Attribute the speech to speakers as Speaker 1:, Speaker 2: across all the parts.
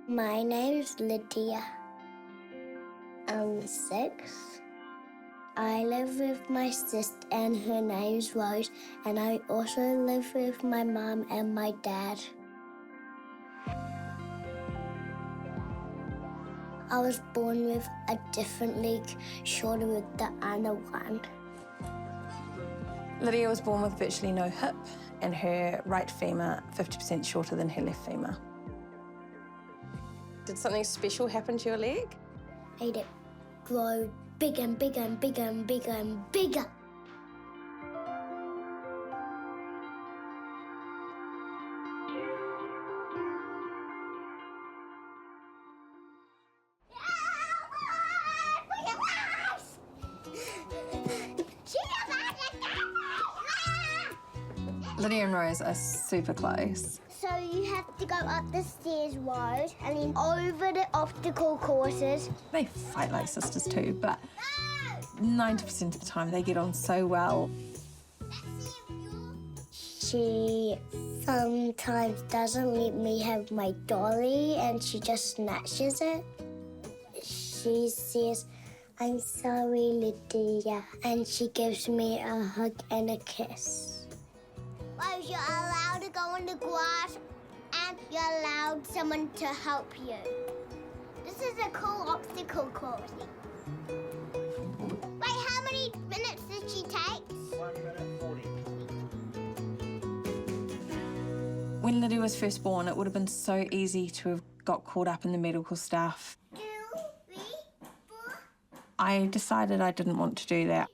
Speaker 1: My name's Lydia. I'm 6. I live with my sister and her name's Rose, and I also live with my mum and my dad. I was born with a different leg, shorter with the other one.
Speaker 2: Lydia was born with virtually no hip and her right femur 50% shorter than her left femur. Did something special happen to your leg?
Speaker 1: Made it grow bigger and bigger and bigger and bigger and bigger.
Speaker 2: Lydia and Rose are super close.
Speaker 1: So you have to go up the stairs road and then over the obstacle courses.
Speaker 2: They fight like sisters too, but 90% of the time they get on so well.
Speaker 1: She sometimes doesn't let me have my dolly and she just snatches it. She says, "I'm sorry, Lydia," and she gives me a hug and a kiss. Rose, you're allowed to go on the grass and you're allowed someone to help you. This is a cool obstacle course. Wait, how many minutes did she take?
Speaker 3: 1 minute 40.
Speaker 2: When Lydia was first born, it would have been so easy to have got caught up in the medical stuff.
Speaker 1: 2, 3, 4.
Speaker 2: I decided I didn't want to do that.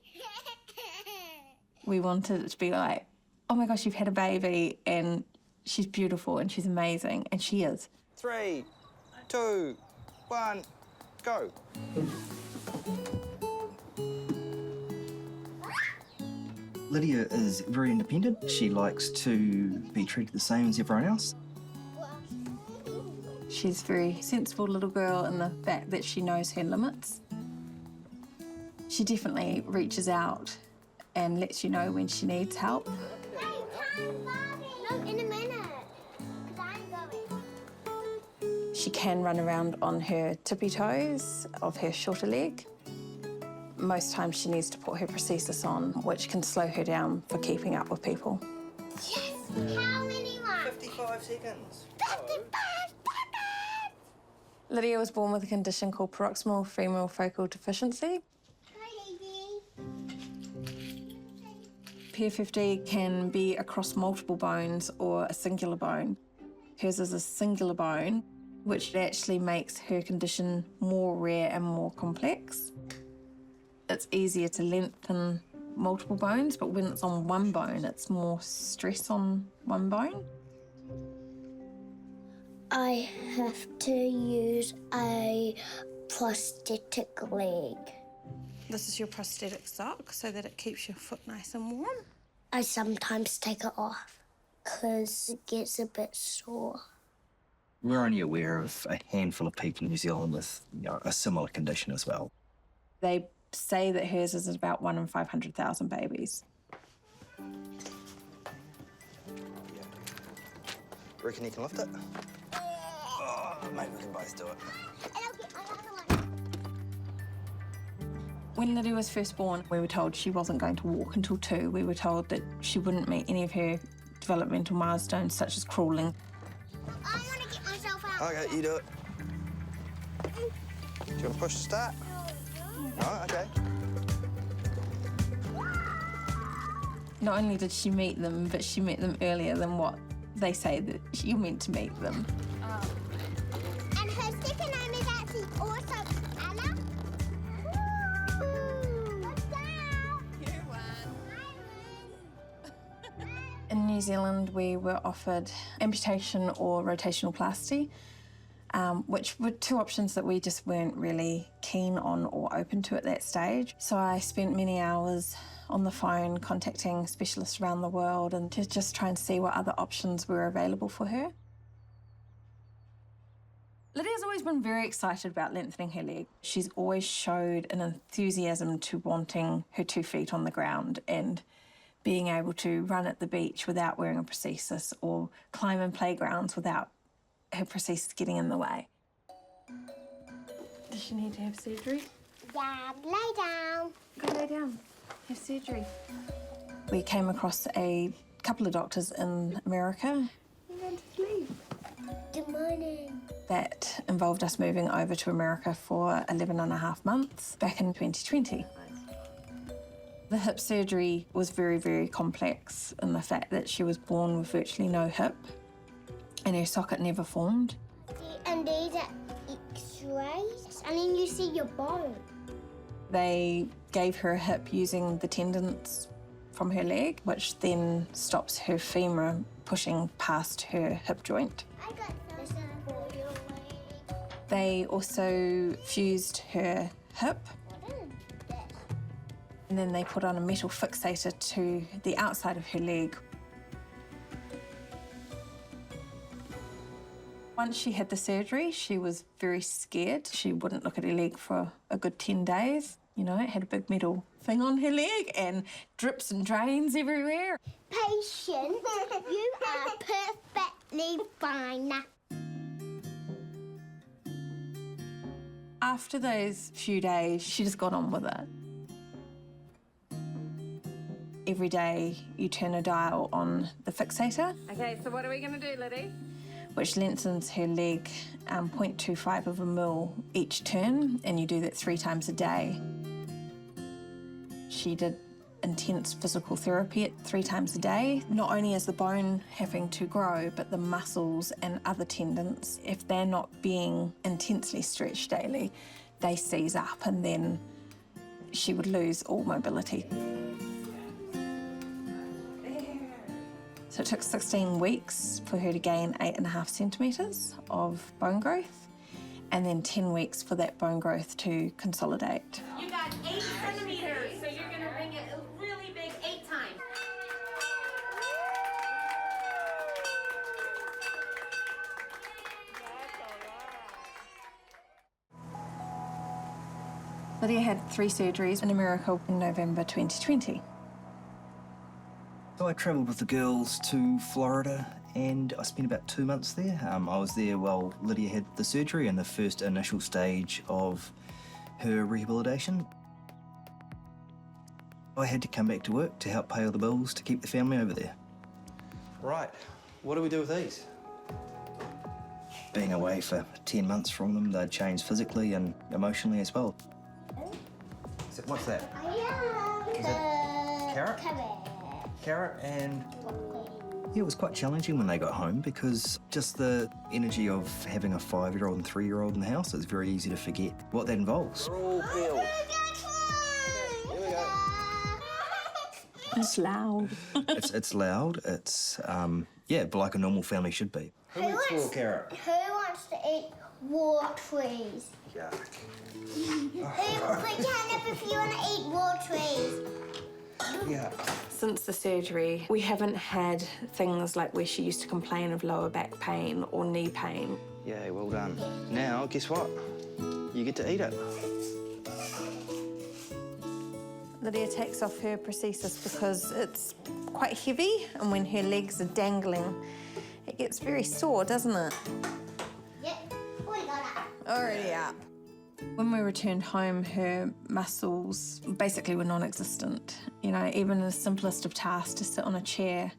Speaker 2: We wanted it to be like, oh my gosh, you've had a baby and she's beautiful and she's amazing, and she is.
Speaker 3: 3, 2, 1, go.
Speaker 4: Lydia is very independent. She likes to be treated the same as everyone else.
Speaker 2: She's a very sensible little girl in the fact that she knows her limits. She definitely reaches out and lets you know when she needs help.
Speaker 1: No, in a minute, because I'm going.
Speaker 2: She can run around on her tippy toes of her shorter leg. Most times she needs to put her prosthesis on, which can slow her down for keeping up with people.
Speaker 1: Yes! How many more?
Speaker 3: 55 seconds.
Speaker 1: 55 seconds!
Speaker 2: Lydia was born with a condition called Proximal Femoral Focal Deficiency.
Speaker 1: Hi, baby.
Speaker 2: PFFD can be across multiple bones or a singular bone. Hers is a singular bone, which actually makes her condition more rare and more complex. It's easier to lengthen multiple bones, but when it's on one bone, it's more stress on one bone. I have to use a prosthetic leg. This is your prosthetic sock so that it keeps your foot nice and warm. I sometimes take it off because it gets a bit sore.
Speaker 4: We're only aware of a handful of people in New Zealand with a similar condition as well.
Speaker 2: They say that hers is about 1 in 500,000 babies.
Speaker 3: Reckon you can lift it? Oh, maybe we can both do it.
Speaker 1: And I'll get another one.
Speaker 2: When Lydia was first born, we were told she wasn't going to walk until 2. We were told that she wouldn't meet any of her developmental milestones, such as crawling.
Speaker 1: I want to get myself out.
Speaker 3: Okay, you do it. Do you want to push to start? No, okay.
Speaker 2: Not only did she meet them, but she met them earlier than what they say that you're meant to meet them.
Speaker 1: And her second name is actually also Anna. Let's go.
Speaker 2: You won. In New Zealand, we were offered amputation or rotational plasty, which were 2 options that we just weren't really keen on or open to at that stage. So I spent many hours on the phone contacting specialists around the world and to just try and see what other options were available for her. Lydia's always been very excited about lengthening her leg. She's always showed an enthusiasm to wanting her 2 feet on the ground and being able to run at the beach without wearing a prosthesis or climb in playgrounds without her prosthesis getting in the way. Does she need to have surgery?
Speaker 1: Yeah, lay down.
Speaker 2: Go lay down. Have surgery. We came across a couple of doctors in America. You went to sleep.
Speaker 1: Good morning.
Speaker 2: That involved us moving over to America for 11.5 months back in 2020. The hip surgery was very, very complex in the fact that she was born with virtually no hip and her socket never formed.
Speaker 1: And these are X-rays, and then you see your bone.
Speaker 2: They gave her a hip using the tendons from her leg, which then stops her femur pushing past her hip joint.
Speaker 1: I got this for your leg.
Speaker 2: They also fused her hip,
Speaker 1: What is this?
Speaker 2: and then they put on a metal fixator to the outside of her leg. Once she had the surgery, she was very scared. She wouldn't look at her leg for a good 10 days. You know, it had a big metal thing on her leg and drips and drains everywhere.
Speaker 1: Patient, you are perfectly fine.
Speaker 2: After those few days, she just got on with it. Every day, you turn a dial on the fixator.
Speaker 5: Okay, so what are we going to do, Lydia?
Speaker 2: Which lengthens her leg 0.25 of a mil each turn, and you do that 3 times a day. She did intense physical therapy 3 times a day. Not only is the bone having to grow, but the muscles and other tendons, if they're not being intensely stretched daily, they seize up, and then she would lose all mobility. So it took 16 weeks for her to gain 8.5 centimetres of bone growth, and then 10 weeks for that bone growth to consolidate.
Speaker 5: You got 8 centimeters, so you're going to bring it a really big 8 times.
Speaker 2: Lydia had 3 surgeries in America in November 2020.
Speaker 4: So I travelled with the girls to Florida and I spent about 2 months there. I was there while Lydia had the surgery and the first initial stage of her rehabilitation. I had to come back to work to help pay all the bills to keep the family over there.
Speaker 3: Right, what do we do with these?
Speaker 4: Being away for 10 months from them, they'd changed physically and emotionally as well.
Speaker 3: So what's that?
Speaker 1: Is
Speaker 3: it carrot? Carrot and...
Speaker 4: Yeah, it was quite challenging when they got home because just the energy of having a 5-year-old and 3-year-old in the house is very easy to forget what that involves.
Speaker 3: They're all peeled. Here we go.
Speaker 2: It's loud.
Speaker 4: It's loud. It's, yeah, like a normal family should be.
Speaker 3: Who eats raw carrot?
Speaker 1: Who wants to eat raw trees?
Speaker 3: Yuck.
Speaker 1: Who put your hand up if you want to eat raw trees?
Speaker 3: Yeah.
Speaker 2: Since the surgery, we haven't had things like where she used to complain of lower back pain or knee pain.
Speaker 3: Yeah, well done. Now, guess what? You get to eat it.
Speaker 2: Lydia takes off her prosthesis because it's quite heavy, and when her legs are dangling, it gets very sore, doesn't it?
Speaker 1: Yep. We got it.
Speaker 2: Already up. When we returned home, her muscles basically were non-existent. You know, even the simplest of tasks, to sit on a chair,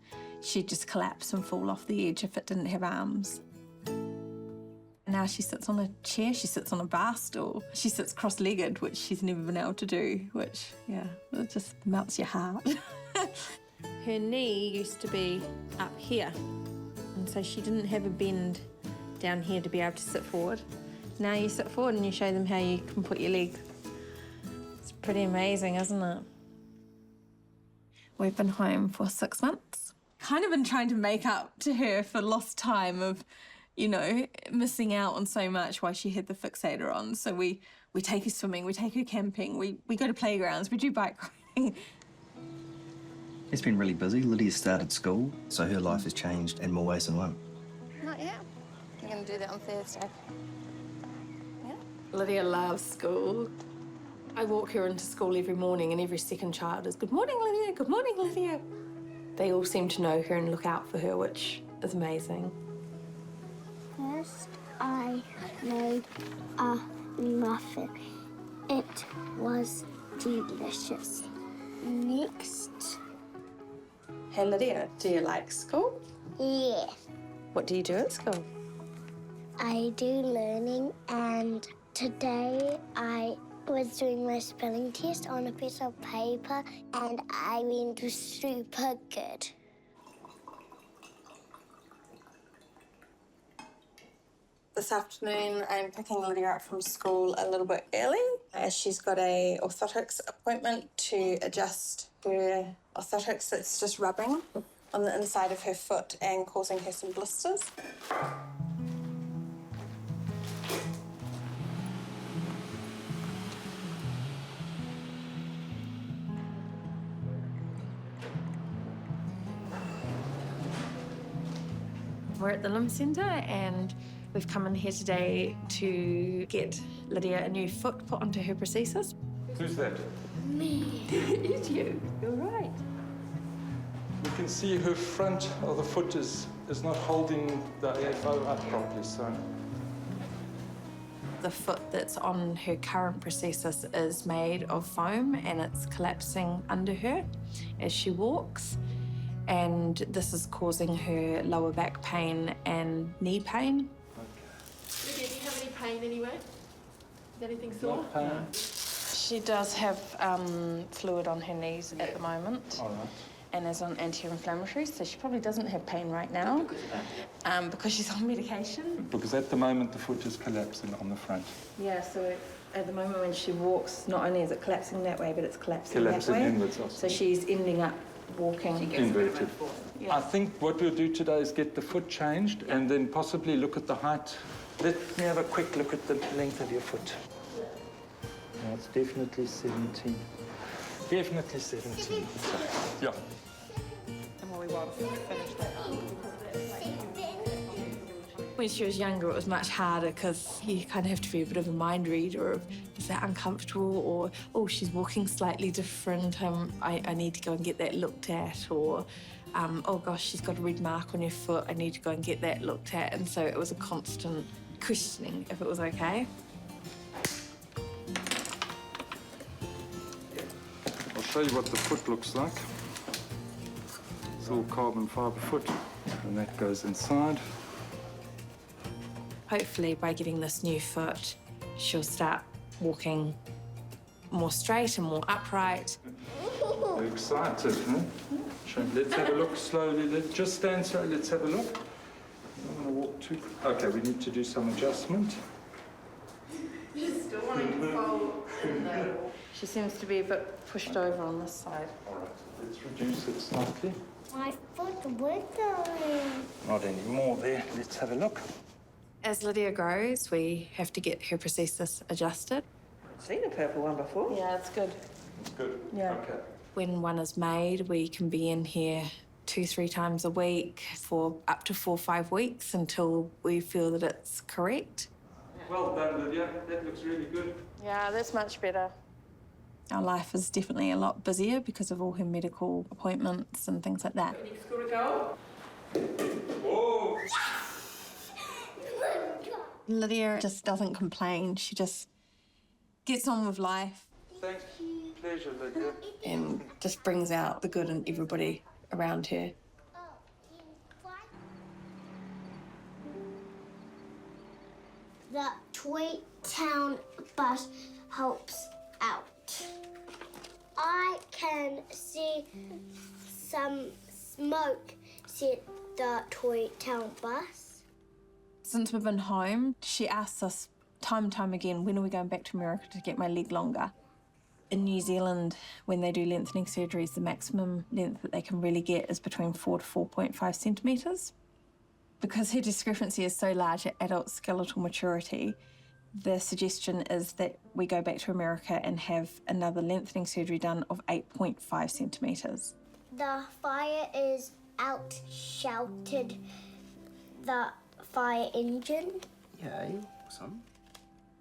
Speaker 2: she'd just collapse and fall off the edge if it didn't have arms. Now she sits on a chair, she sits on a bar stool, she sits cross-legged, which she's never been able to do, which, yeah, it just melts your heart. Her knee used to be up here, and so she didn't have a bend down here to be able to sit forward. Now you sit forward and you show them how you can put your leg. It's pretty amazing, isn't it? We've been home for 6 months. Kind of been trying to make up to her for lost time of, you know, missing out on so much while she had the fixator on. So we take her swimming, we take her camping, we go to playgrounds, we do bike riding.
Speaker 4: It's been really busy. Lydia started school, so her life has changed in more ways than one.
Speaker 2: Not yet. We're going to do that on Thursday. Yeah. Lydia loves school. I walk her into school every morning and every second child is, "Good morning, Lydia, good morning, Lydia." They all seem to know her and look out for her, which is amazing.
Speaker 1: First, I made a muffin. It was delicious. Next.
Speaker 2: Hey Lydia, do you like school?
Speaker 1: Yeah.
Speaker 2: What do you do at school?
Speaker 1: I do learning, and today I was doing my spelling test on a piece of paper, and I went super good.
Speaker 2: This afternoon, I'm picking Lydia up from school a little bit early as she's got a orthotics appointment to adjust her orthotics that's just rubbing on the inside of her foot and causing her some blisters. We're at the limb centre and we've come in here today to get Lydia a new foot put onto her prosthesis.
Speaker 6: Who's that?
Speaker 1: Me.
Speaker 2: It's you. You're right.
Speaker 6: You can see her front of the foot is not holding the AFO up properly, so...
Speaker 2: The foot that's on her current prosthesis is made of foam and it's collapsing under her as she walks. And this is causing her lower back pain and knee pain.
Speaker 5: Lydia, do you have any pain anywhere? Is anything sore?
Speaker 6: Not pain.
Speaker 2: She does have fluid on her knees at the moment.
Speaker 6: All right.
Speaker 2: And is on anti-inflammatory, so she probably doesn't have pain right now because she's on medication.
Speaker 6: Because at the moment the foot is collapsing on the front.
Speaker 2: Yeah, so at the moment when she walks, not only is it collapsing that way, but it's collapsing that way.
Speaker 6: Inwards also.
Speaker 2: So she's ending up walking
Speaker 6: Inverted.
Speaker 2: Yeah.
Speaker 6: I think what we'll do today is get the foot changed and then possibly look at the height. Let me have a quick look at the length of your foot. No, it's definitely 17. Definitely 17. Yeah.
Speaker 2: When she was younger, it was much harder because you kind of have to be a bit of a mind reader of, is that uncomfortable? Or, oh, she's walking slightly different. I need to go and get that looked at. Or, oh gosh, she's got a red mark on her foot. I need to go and get that looked at. And so it was a constant questioning if it was okay.
Speaker 6: I'll show you what the foot looks like. It's all carbon fibre foot, and that goes inside.
Speaker 2: Hopefully, by getting this new foot, she'll start walking more straight and more upright.
Speaker 6: Very excited, huh? Let's have a look slowly. Just stand so. Let's have a look. I don't want to walk too. Okay, we need to do some adjustment.
Speaker 5: Still wanting to fold.
Speaker 2: She seems to be a bit pushed over on this side.
Speaker 6: All right, let's reduce it slightly.
Speaker 1: My foot wiggling.
Speaker 6: Not anymore there. Let's have a look.
Speaker 2: As Lydia grows, we have to get her prosthesis adjusted.
Speaker 7: I've seen a purple one before.
Speaker 2: Yeah, it's good.
Speaker 6: It's good.
Speaker 2: Yeah.
Speaker 6: Okay.
Speaker 2: When one is made, we can be in here 2-3 times a week for up to 4 or 5 weeks until we feel that it's correct.
Speaker 6: Well done, Lydia. That looks really good.
Speaker 2: Yeah, that's much better. Our life is definitely a lot busier because of all her medical appointments and things like that.
Speaker 5: Any school to go?
Speaker 6: Whoa!
Speaker 2: Lydia just doesn't complain. She just gets on with life
Speaker 6: Thanks. Pleasure, Lydia.
Speaker 2: and just brings out the good in everybody around her.
Speaker 1: The Toy Town bus helps out. I can see some smoke, said the Toy Town bus.
Speaker 2: Since we've been home, she asks us time and time again, when are we going back to America to get my leg longer? In New Zealand, when they do lengthening surgeries, the maximum length that they can really get is between 4 to 4.5 centimetres. Because her discrepancy is so large at adult skeletal maturity, the suggestion is that we go back to America and have another lengthening surgery done of 8.5 centimetres.
Speaker 1: The fire is out, shouted the fire engine.
Speaker 4: Yay, awesome.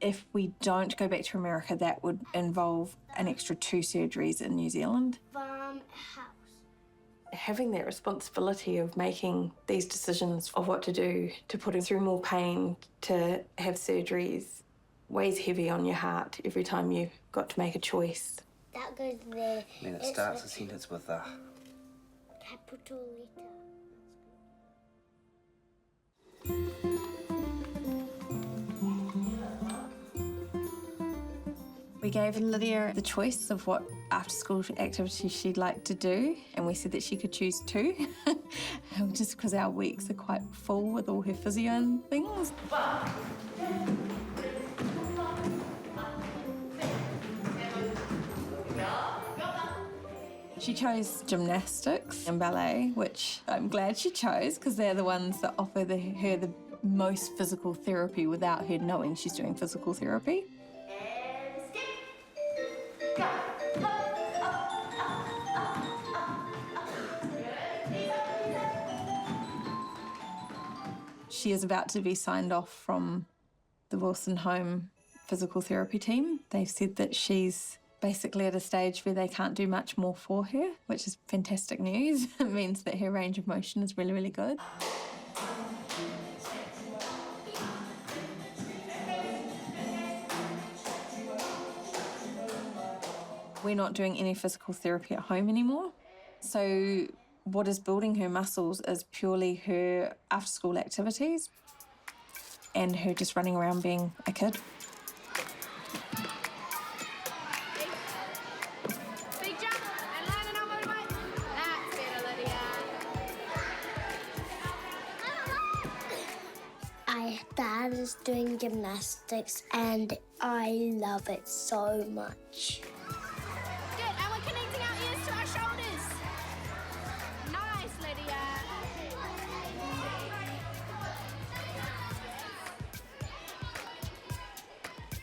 Speaker 2: If we don't go back to America, that would involve an extra 2 surgeries in New Zealand.
Speaker 1: Farmhouse.
Speaker 2: Having that responsibility of making these decisions of what to do, to put him through more pain, to have surgeries, weighs heavy on your heart every time you've got to make a choice.
Speaker 1: That goes there.
Speaker 8: Then it starts the sentence with a.
Speaker 1: Capital letter.
Speaker 2: We gave Lydia the choice of what after-school activities she'd like to do, and we said that she could choose 2, just because our weeks are quite full with all her physio and things. She chose gymnastics and ballet, which I'm glad she chose because they're the ones that offer her the most physical therapy without her knowing she's doing physical therapy. She is about to be signed off from the Wilson Home physical therapy team. They've said that she's basically at a stage where they can't do much more for her, which is fantastic news. It means that her range of motion is really, really good. We're not doing any physical therapy at home anymore. So what is building her muscles is purely her after-school activities and her just running around being a kid.
Speaker 5: Big jump and landing on motorbike. That's better, Lydia.
Speaker 1: Dad is doing gymnastics and I love it so much.
Speaker 5: Good, and we're connecting our ears to our shoulders. Nice, Lydia.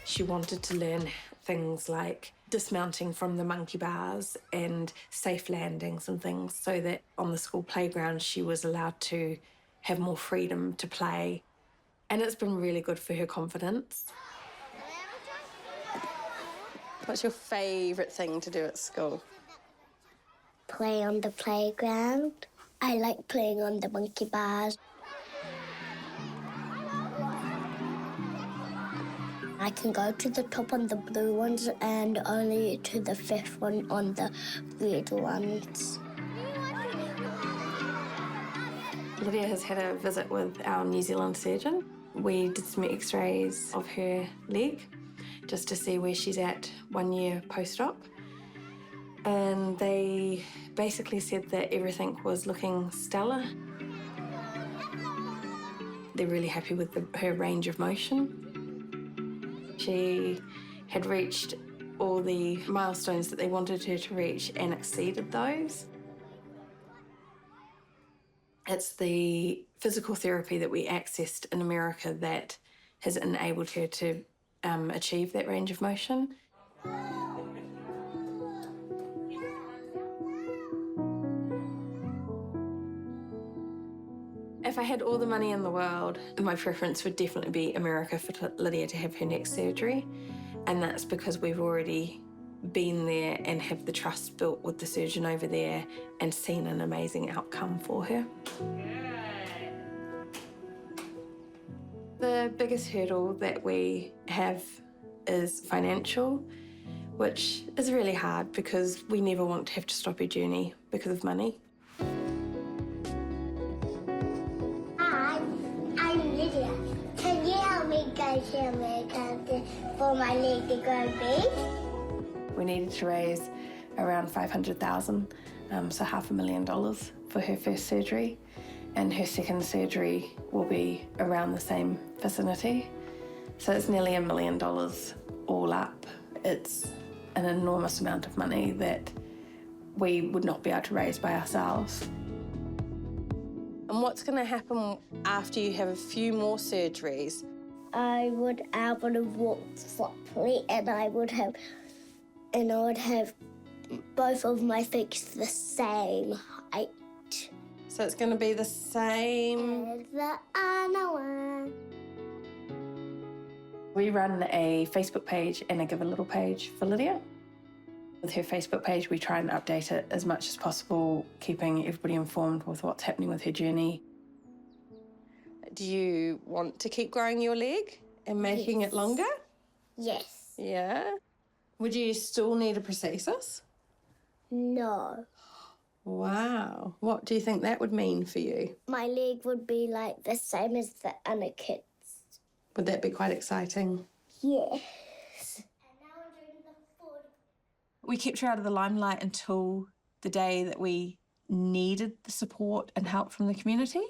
Speaker 2: She wanted to learn things like dismounting from the monkey bars and safe landings and things so that on the school playground she was allowed to have more freedom to play. And it's been really good for her confidence.
Speaker 9: What's your favourite thing to do at school?
Speaker 1: Play on the playground. I like playing on the monkey bars. I can go to the top on the blue ones and only to the 5th one on the red ones.
Speaker 2: Lydia has had a visit with our New Zealand surgeon. We did some x-rays of her leg just to see where she's at 1 year post-op. And they basically said that everything was looking stellar. They're really happy with her range of motion. She had reached all the milestones that they wanted her to reach and exceeded those. It's the physical therapy that we accessed in America that has enabled her to achieve that range of motion. If I had all the money in the world, my preference would definitely be America for Lydia to have her next surgery. And that's because we've already been there and have the trust built with the surgeon over there and seen an amazing outcome for her. The biggest hurdle that we have is financial, which is really hard because we never want to have to stop her journey because of money.
Speaker 1: Hi, I'm Lydia. Can you help me go to America for my leg to grow big?
Speaker 2: We needed to raise around $500,000, so $500,000 for her first surgery. And her second surgery will be around the same vicinity. So it's nearly $1 million all up. It's an enormous amount of money that we would not be able to raise by ourselves.
Speaker 9: And what's going to happen after you have a few more surgeries?
Speaker 1: I would be able to walk properly and I would have both of my feet the same height.
Speaker 9: So it's going to be the same.
Speaker 1: As the other one.
Speaker 2: We run a Facebook page and a Give a Little page for Lydia. With her Facebook page, we try and update it as much as possible, keeping everybody informed with what's happening with her journey.
Speaker 9: Do you want to keep growing your leg and making it longer?
Speaker 1: Yes.
Speaker 9: Yeah. Would you still need a prosthesis?
Speaker 1: No.
Speaker 9: Wow. What do you think that would mean for you?
Speaker 1: My leg would be like the same as the other kids.
Speaker 9: Would that be quite exciting?
Speaker 1: Yes. And now I'm doing the foot.
Speaker 2: We kept her out of the limelight until the day that we needed the support and help from the community.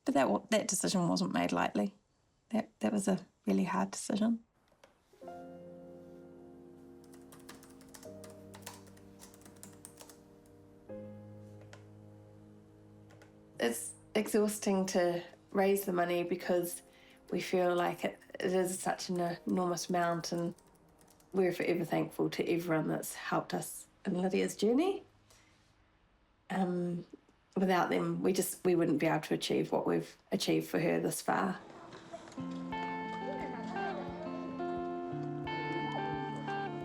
Speaker 2: But that decision wasn't made lightly. That was a really hard decision. It's exhausting to raise the money because we feel like it is such an enormous amount, and we're forever thankful to everyone that's helped us in Lydia's journey. Without them, we wouldn't be able to achieve what we've achieved for her this far.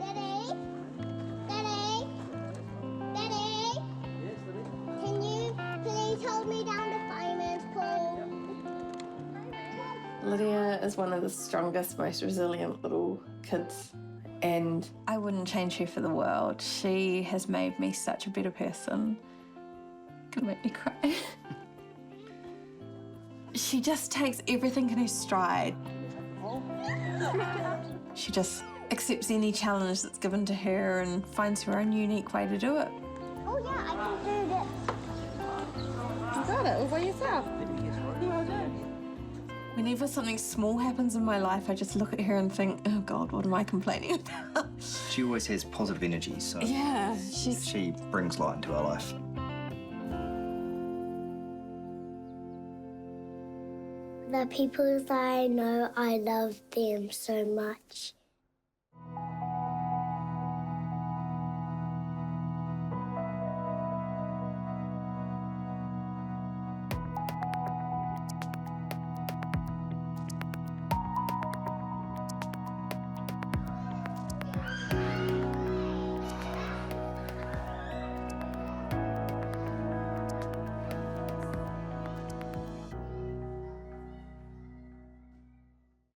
Speaker 1: Daddy? Daddy? Daddy? Can you please hold me down the fireman's pole?
Speaker 2: Lydia is one of the strongest, most resilient little kids, and I wouldn't change her for the world. She has made me such a better person. Gonna make me cry. She just takes everything in her stride. She just accepts any challenge that's given to her and finds her own unique way to do it.
Speaker 1: Oh yeah, I can do this.
Speaker 9: You got it all by yourself.
Speaker 2: Whenever something small happens in my life, I just look at her and think, oh God, what am I complaining about?
Speaker 4: She always has positive energy, so
Speaker 2: Yeah,
Speaker 4: she brings light into our life.
Speaker 1: The people that I know, I love them so much.